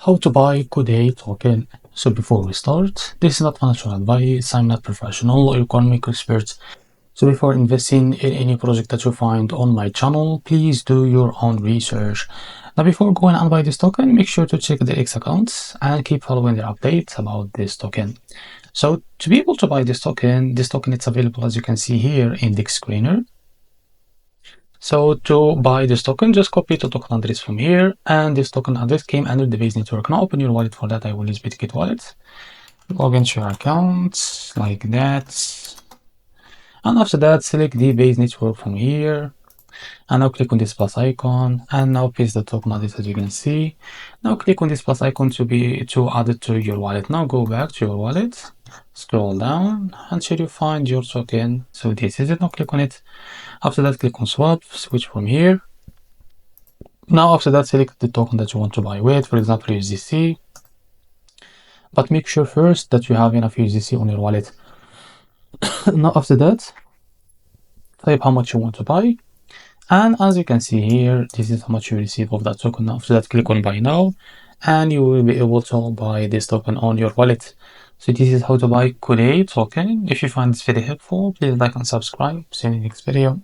How to buy KUDAI token. So before we start, this is not financial advice. I'm not professional or economic expert. So before investing in any project that you find on my channel, please do your own research. Now before going and buy this token, make sure to check the X accounts and keep following the updates about this token. So to be able to buy this token is available as you can see here in the screener. So to buy this token, just copy the token address from here, and this token address came under the base network. Now open your wallet. For that I will use Bitget wallet. Log into your account like that, and after that select the base network from here, and now click on this plus icon, and now paste the token address as you can see. Now click on this plus icon to add it to your wallet. Now go back to your wallet, scroll down until you find your token. So this is it. Now click on it. After that click on swap, switch from here. Now after that select the token that you want to buy with, for example USDC, but make sure first that you have enough USDC on your wallet. Now after that type how much you want to buy, and as you can see here, this is how much you receive of that token. After that click on buy now, and you will be able to buy this token on your wallet. So this is how to buy KUDAI token. If you find this very helpful, please like and subscribe. See you in the next video.